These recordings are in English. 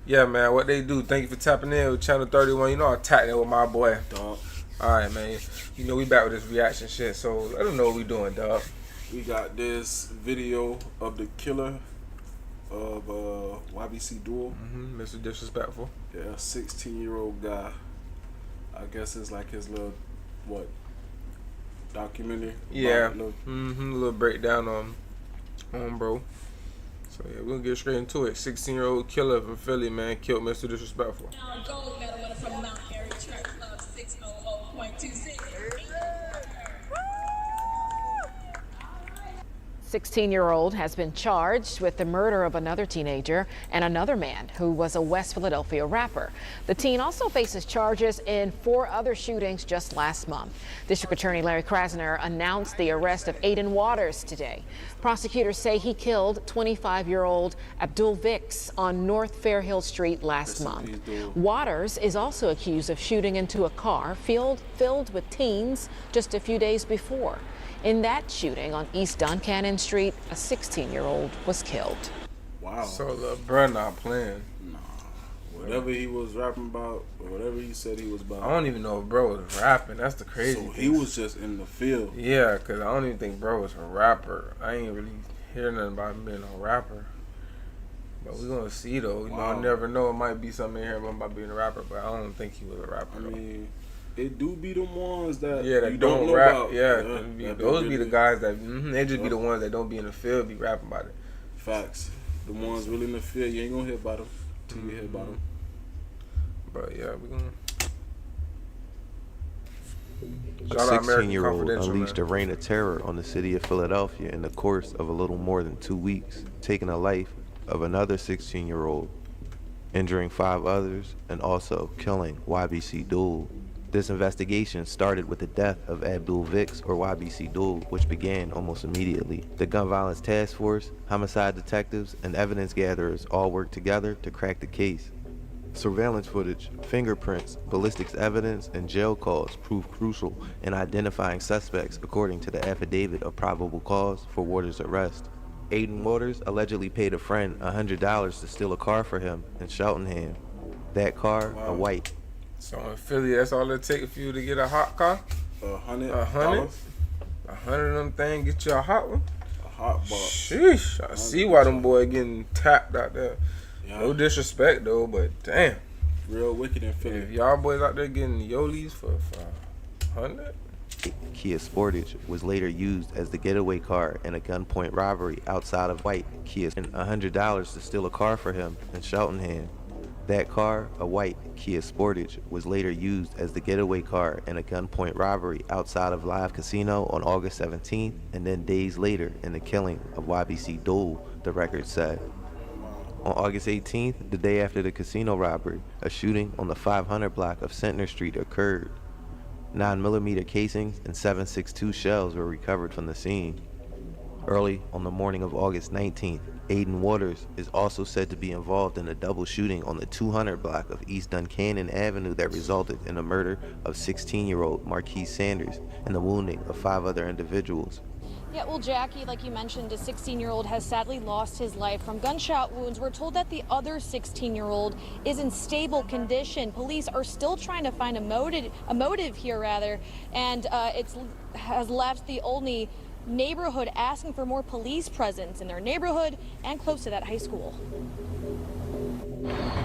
Yeah, man, what they do. Thank you for tapping in with Channel 31. You know I tapped in with my boy. Dog. Alright, man. You know we back with this reaction shit, so let them know what we doing, dog. We got this video of the killer of YBC Duel. Mr. Disrespectful. Yeah, 16-year-old guy. I guess it's like his little, documentary? Yeah. A little breakdown on bro. So yeah, we're gonna get straight into it. 16-year-old killer from Philly, man, killed Mr. Disrespectful. Gold medal winner from Mount Airy Track Club 600.26. 16-year-old has been charged with the murder of another teenager and another man who was a West Philadelphia rapper. The teen also faces charges in 4 other shootings just last month. District Attorney Larry Krasner announced the arrest of Aiden Waters today. Prosecutors say he killed 25-year-old Abdul Vicks on North Fairhill Street last month. Waters is also accused of shooting into a car filled with teens just a few days before. In that shooting on East Duncannon Street, a 16-year-old was killed. Wow. So the bruh not playing. Nah. Whatever he was rapping about, or whatever he said he was about. I don't even know if bro was rapping. That's the crazy So thing. he was just in the field. Yeah, because I don't even think bro was a rapper. I ain't really hear nothing about him being a rapper. But we're going to see, though. You know, I never know. It might be something in here about being a rapper, but I don't think he was a rapper, though. I mean, it do be the ones that that you don't know rap. about. Those be the guys that they just be the ones that don't be in the field, be rapping about it. Facts. The ones really in the field, you ain't gonna hear about them till you hear about them. But yeah, we gonna. A 16-year-old unleashed a reign of terror on the city of Philadelphia in the course of a little more than 2 weeks, taking the life of another 16-year-old, injuring 5 others, and also killing YBC Duel. This investigation started with the death of Abdul Vicks, or YBC Duel, which began almost immediately. The Gun Violence Task Force, homicide detectives, and evidence gatherers all worked together to crack the case. Surveillance footage, fingerprints, ballistics evidence, and jail calls proved crucial in identifying suspects according to the affidavit of probable cause for Waters' arrest. Aiden Waters allegedly paid a friend $100 to steal a car for him in Cheltenham. That car, a white. So in Philly, that's all it takes for you to get a hot car? $100? 100 of them things get you a hot one? A hot box. Sheesh, I see why them boys getting tapped out there. Yeah. No disrespect though, but damn. Real wicked in Philly. If y'all boys out there getting Yolis for 100? Kia Sportage was later used as the getaway car in a gunpoint robbery outside of White. Kia spent $100 to steal a car for him in Cheltenham. That car, a white Kia Sportage, was later used as the getaway car in a gunpoint robbery outside of Live Casino on August 17th, and then days later in the killing of YBC Duel, the record said. On August 18th, the day after the casino robbery, a shooting on the 500 block of Centner Street occurred. 9mm casings and .762 shells were recovered from the scene. Early on the morning of August 19th, Aiden Waters is also said to be involved in a double shooting on the 200 block of East Duncannon Avenue that resulted in the murder of 16-year-old Marquise Sanders and the wounding of 5 other individuals. Yeah, well, Jackie, like you mentioned, a 16-year-old has sadly lost his life from gunshot wounds. We're told that the other 16-year-old is in stable condition. Police are still trying to find a motive here, rather, and has left the Olney neighborhood asking for more police presence in their neighborhood and close to that high school.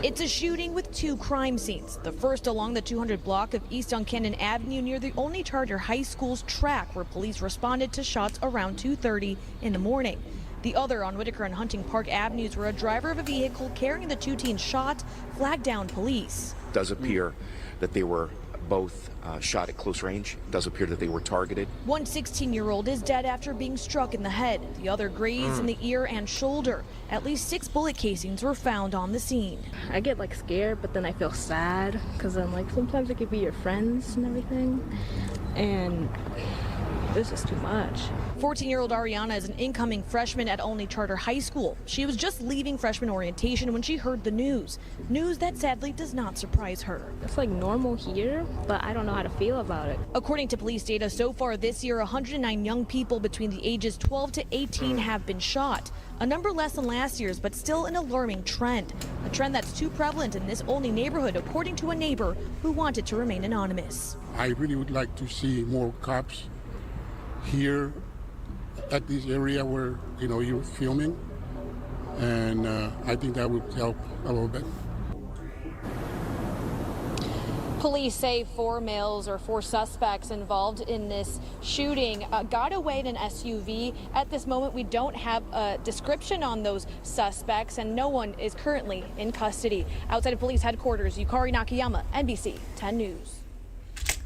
It's a shooting with 2 crime scenes. The first along the 200 block of East Duncannon Avenue near the Olney Charter High School's track, where police responded to shots around 2:30 in the morning. The other on Whitaker and Hunting Park Avenues, where a driver of a vehicle carrying the 2 teens shot flagged down police. It does appear that they were both shot at close range. It does appear that they were targeted. One 16-year-old is dead after being struck in the head. The other grazed in the ear and shoulder. At least 6 bullet casings were found on the scene. I get scared, but then I feel sad because then sometimes it could be your friends and everything, and this is too much. 14-year-old Ariana is an incoming freshman at Olney Charter High School. She was just leaving freshman orientation when she heard the news. News that sadly does not surprise her. It's normal here, but I don't know how to feel about it. According to police data, so far this year, 109 young people between the ages 12 to 18 have been shot. a number less than last year's, but still an alarming trend. A trend that's too prevalent in this Olney neighborhood, according to a neighbor who wanted to remain anonymous. I really would like to see more cops here at this area where, you're filming. And I think that would help a little bit. Police say 4 males or 4 suspects involved in this shooting got away in an SUV. At this moment, we don't have a description on those suspects, and no one is currently in custody. Outside of police headquarters, Yukari Nakayama, NBC 10 News.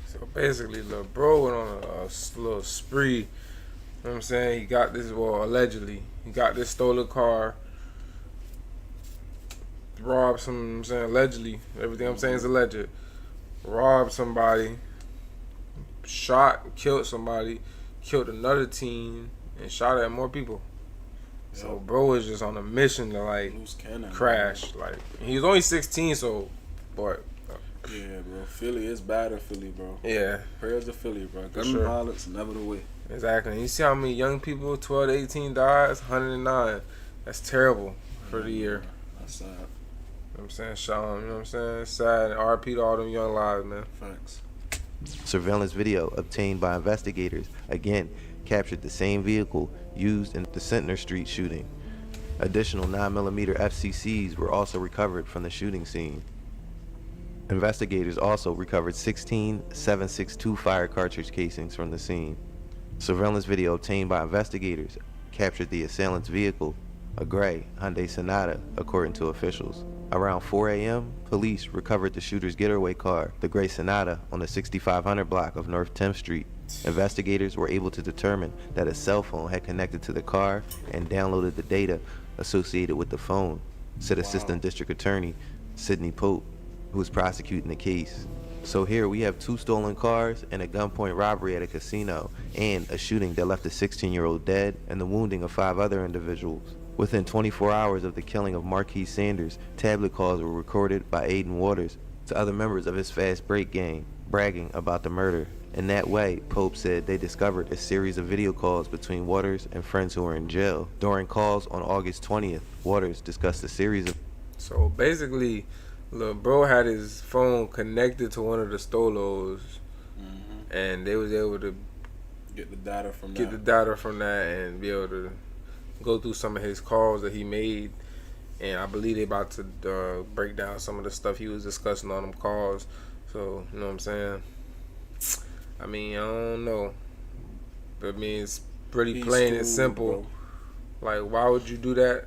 So basically, little bro went on a little spree. You know what I'm saying? He got this, well, allegedly, he got this stolen car, robbed some, you know what I'm saying, allegedly. Everything I'm saying is alleged. Robbed somebody, shot, killed somebody, killed another teen, and shot at more people. Yep. So bro was just on a mission to like crash. Like he was only 16, so but yeah, bro. Philly is bad in Philly, bro. Yeah. Prayers to Philly, bro. Gun violence never the way. Exactly. And you see how many young people, 12 to 18 died? 109. That's terrible for the year. That's sad. You know what I'm saying? Sean, you know what I'm saying? Sad. RP to all them young lives, man. Thanks. Surveillance video obtained by investigators again captured the same vehicle used in the Centner Street shooting. Additional 9mm FCCs were also recovered from the shooting scene. Investigators also recovered 16 .762 fire cartridge casings from the scene. Surveillance video obtained by investigators captured the assailant's vehicle, a gray Hyundai Sonata, according to officials. Around 4 a.m., police recovered the shooter's getaway car, the gray Sonata, on the 6500 block of North 10th Street. Investigators were able to determine that a cell phone had connected to the car and downloaded the data associated with the phone, said Assistant District Attorney Sidney Pope, who was prosecuting the case. So here we have 2 stolen cars and a gunpoint robbery at a casino, and a shooting that left a 16-year-old dead and the wounding of 5 other individuals. Within 24 hours of the killing of Marquise Sanders, tablet calls were recorded by Aiden Waters to other members of his fast break gang, bragging about the murder. In that way, Pope said they discovered a series of video calls between Waters and friends who were in jail. During calls on August 20th, Waters discussed a series of... So basically, little bro had his phone connected to one of the stolos, and they was able to get the data from that and be able to go through some of his calls that he made. And I believe they about to break down some of the stuff he was discussing on them calls. So, you know what I'm saying? I mean, I don't know. But I mean, it's pretty plain and simple. Bro. Like, why would you do that?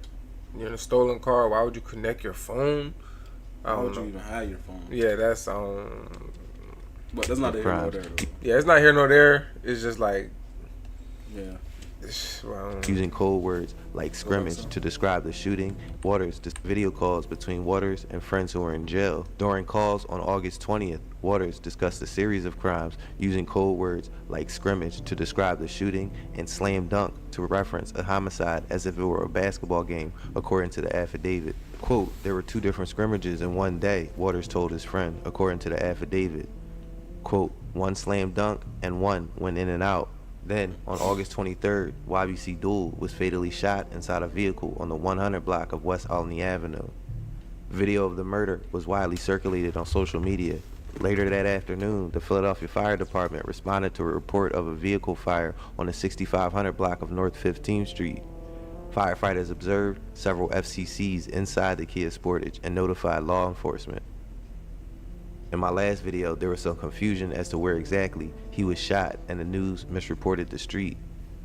You're in a stolen car. Why would you connect your phone? Why would you even have your phone? Yeah, that's but that's not here nor there, though. Yeah, it's not here nor there. It's just like, yeah. Well, using code words like scrimmage to describe the shooting. Waters discussed video calls between Waters and friends who were in jail. During calls on August 20th, Waters discussed a series of crimes using code words like scrimmage to describe the shooting and slam dunk to reference a homicide as if it were a basketball game, according to the affidavit. Quote, there were 2 different scrimmages in one day, Waters told his friend, according to the affidavit. Quote, 1 slam dunk and 1 went in and out. Then, on August 23rd, YBC Duel was fatally shot inside a vehicle on the 100 block of West Olney Avenue. Video of the murder was widely circulated on social media. Later that afternoon, the Philadelphia Fire Department responded to a report of a vehicle fire on the 6500 block of North 15th Street. Firefighters observed several FCCs inside the Kia Sportage and notified law enforcement. In my last video, there was some confusion as to where exactly he was shot, and the news misreported the street.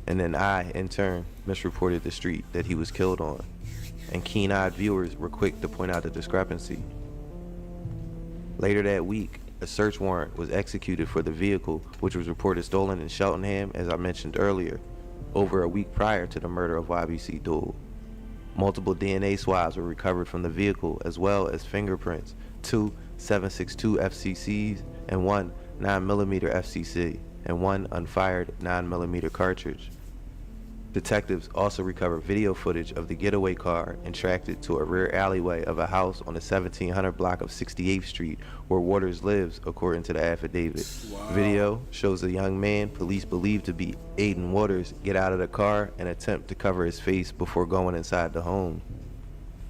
And then I, in turn, misreported the street that he was killed on. And keen-eyed viewers were quick to point out the discrepancy. Later that week, a search warrant was executed for the vehicle, which was reported stolen in Cheltenham, as I mentioned earlier, over a week prior to the murder of YBC Duel. Multiple DNA swabs were recovered from the vehicle, as well as fingerprints, 2 .762 FCCs and 1 9mm FCC and 1 unfired 9mm cartridge. Detectives also recovered video footage of the getaway car and tracked it to a rear alleyway of a house on the 1700 block of 68th Street where Waters lives, according to the affidavit. Wow. Video shows a young man police believe to be Aiden Waters get out of the car and attempt to cover his face before going inside the home.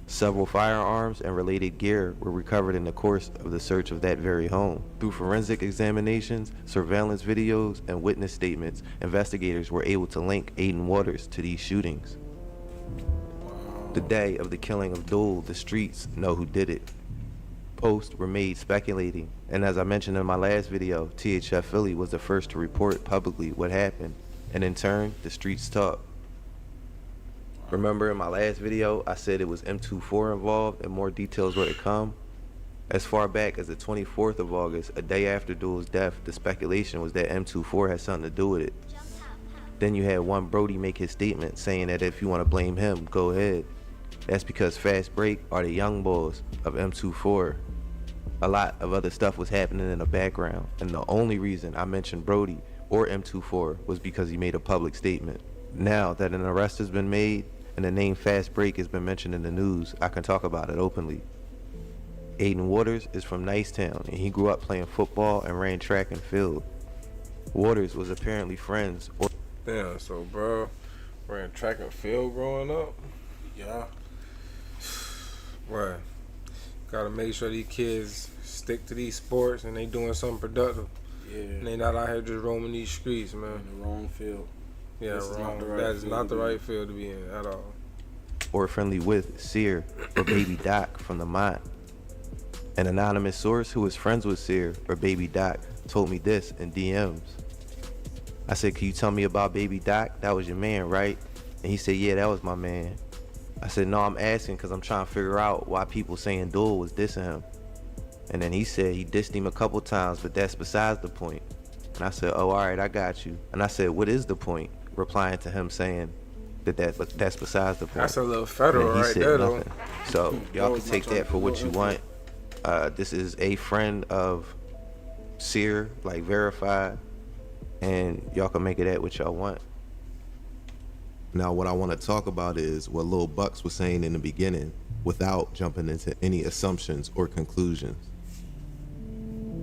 Several firearms and related gear were recovered in the course of the search of that very home. Through forensic examinations, surveillance videos, and witness statements, investigators were able to link Aiden Waters to these shootings. The day of the killing of Dool, the streets know who did it. Posts were made speculating, and as I mentioned in my last video, THF Philly was the first to report publicly what happened, and in turn, the streets talked. Remember in my last video, I said it was M24 involved and more details were to come? As far back as the 24th of August, a day after Dool's death, the speculation was that M24 had something to do with it. Then you had one Brody make his statement saying that if you want to blame him, go ahead. That's because Fast Break are the young boys of M24. A lot of other stuff was happening in the background, and the only reason I mentioned Brody or M24 was because he made a public statement. Now that an arrest has been made, and the name Fast Break has been mentioned in the news, I can talk about it openly. Aiden Waters is from Nicetown, and he grew up playing football and ran track and field. Waters was apparently friends. Damn, so bro, ran track and field growing up? Yeah. Right. Gotta make sure these kids stick to these sports and they doing something productive. Yeah. And they not out here just roaming these streets, man. In the wrong field. Yeah, wrong. That is not the right field to be in at all. Or friendly with Sear or Baby Doc from the Mott. An anonymous source who was friends with Sear or Baby Doc told me this in DMs. I said, can you tell me about Baby Doc? That was your man, right? And he said, yeah, that was my man. I said, no, I'm asking because I'm trying to figure out why people saying Dool was dissing him. And then he said he dissed him a couple times, but that's besides the point. And I said, oh, all right, I got you. And I said, what is the point? Replying to him saying that's besides the point. That's a little federal right there, though. So y'all can take that for what you want. This is a friend of Sear, like verified, and y'all can make it at what y'all want. Now, what I want to talk about is what Lil Bucks was saying in the beginning, without jumping into any assumptions or conclusions.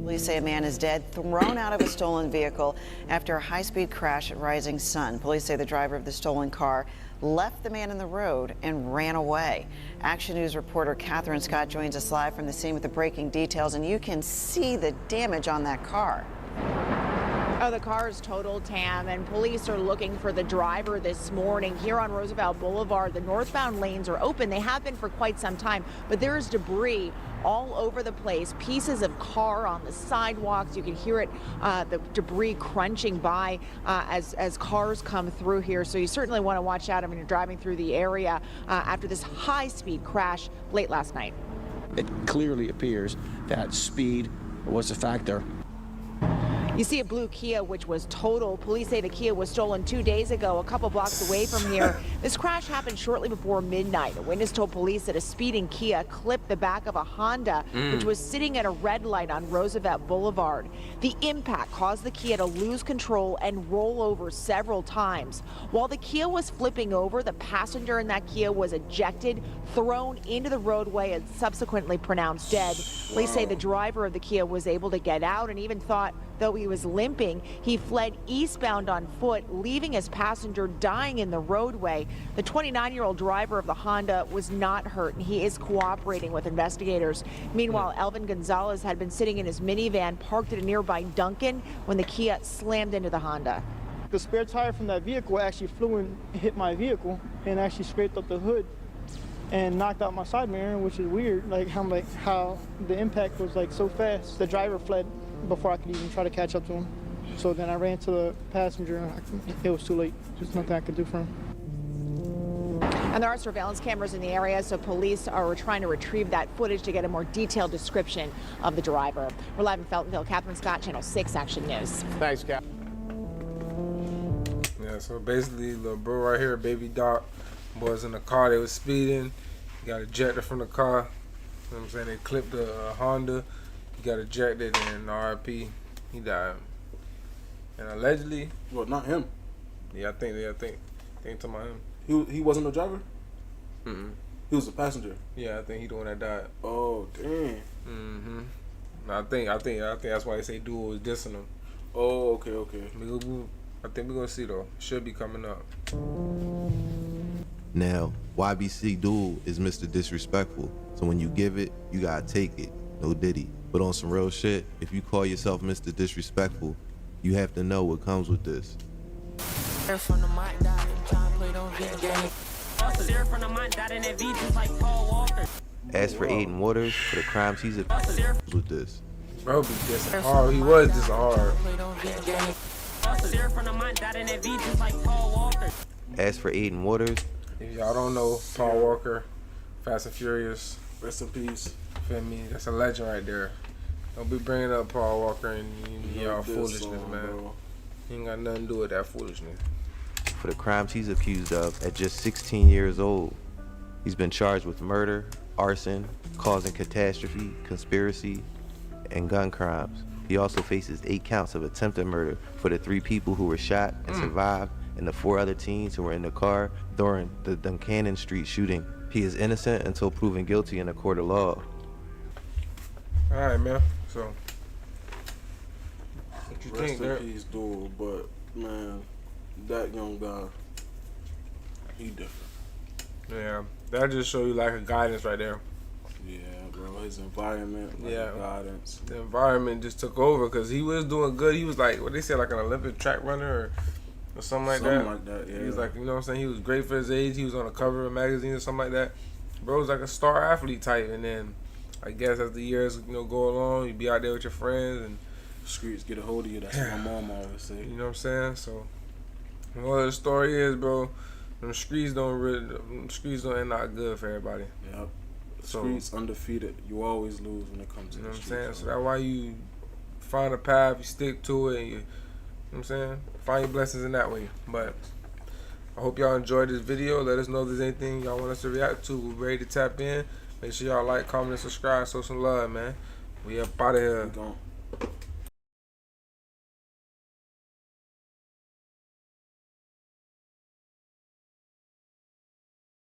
Police say a man is dead, thrown out of a stolen vehicle after a high-speed crash at Rising Sun. Police say the driver of the stolen car left the man in the road and ran away. Action News reporter Catherine Scott joins us live from the scene with the breaking details, and you can see the damage on that car. Oh, the car is totaled, Tam, and police are looking for the driver this morning. Here on Roosevelt Boulevard, the northbound lanes are open. They have been for quite some time, but there is debris all over the place, pieces of car on the sidewalks. You can hear it, the debris crunching by as cars come through here. So you certainly want to watch out when you're driving through the area after this high-speed crash late last night. It clearly appears that speed was a factor. You see a blue Kia, which was totaled. Police say the Kia was stolen 2 days ago, a couple blocks away from here. This crash happened shortly before midnight. A witness told police that a speeding Kia clipped the back of a Honda, which was sitting at a red light on Roosevelt Boulevard. The impact caused the Kia to lose control and roll over several times. While the Kia was flipping over, the passenger in that Kia was ejected, thrown into the roadway, and subsequently pronounced dead. Police say the driver of the Kia was able to get out and even thought, though he was limping, he fled eastbound on foot, leaving his passenger dying in the roadway. The 29-year-old driver of the Honda was not hurt, and he is cooperating with investigators. Meanwhile, Elvin Gonzalez had been sitting in his minivan parked at a nearby Dunkin' when the Kia slammed into the Honda. The spare tire from that vehicle actually flew and hit my vehicle and actually scraped up the hood and knocked out my side mirror, which is weird. How the impact was so fast. The driver fled before I could even try to catch up to him. So then I ran to the passenger and it was too late. There's nothing I could do for him. And there are surveillance cameras in the area, so police are trying to retrieve that footage to get a more detailed description of the driver. We're live in Feltonville. Catherine Scott, Channel 6 Action News. Thanks, Cap. Yeah, so basically, little bro right here, Baby Doc, was in the car. They was speeding. He got ejected from the car. You know what I'm saying? They clipped the Honda. He got ejected, and RIP, he died. And allegedly, well, not him. Yeah, I think think to about him. He wasn't a driver? Mm-mm. He was a passenger. Yeah, I think he the one that died. Oh, damn. Mm-hmm. I think that's why they say Duel was dissing him. Oh, okay. I think we're gonna see though. Should be coming up. Now, YBC Duel is Mr. Disrespectful, so when you give it, you gotta take it. No diddy. But on some real shit, if you call yourself Mr. Disrespectful, you have to know what comes with this. As for Aiden Waters, for the crimes he's accused with this. Bro, be dissing hard. He was dissing hard. As for Aiden Waters, if y'all don't know, Paul Walker, Fast and Furious, rest in peace. Feel me? That's a legend right there. Don't be bringing up Paul Walker and y'all foolishness, man. Bro. He ain't got nothing to do with that foolishness. for the crimes he's accused of at just 16 years old. He's been charged with murder, arson, causing catastrophe, conspiracy, and gun crimes. He also faces 8 counts of attempted murder for the 3 people who were shot and survived and the 4 other teens who were in the car during the Duncannon Street shooting. He is innocent until proven guilty in a court of law. All right, man. So, what you Rest think, in Derek? peace, dude. But man, that young guy, he different. Yeah, that just show you like a guidance right there. Yeah, bro. His environment, like guidance. The environment just took over because he was doing good. He was like, what they say, like an Olympic track runner or something like that. Something like that, yeah. He was like, you know what I'm saying? He was great for his age. He was on the cover of a magazine or something like that. Bro was like a star athlete type. And then I guess as the years, go along, you be out there with your friends and streets get a hold of you. That's what my mom always say. You know what I'm saying? So, well, the story is, bro, them streets don't end out good for everybody. Yep. So, Streets undefeated. You always lose when it comes to you know the what I'm streets. saying? So that's why you find a path, you stick to it, and you know what I'm saying? Find your blessings in that way. But I hope y'all enjoyed this video. Let us know if there's anything y'all want us to react to. We're ready to tap in. Make sure y'all like, comment, and subscribe. Show some love, man. We up out of here.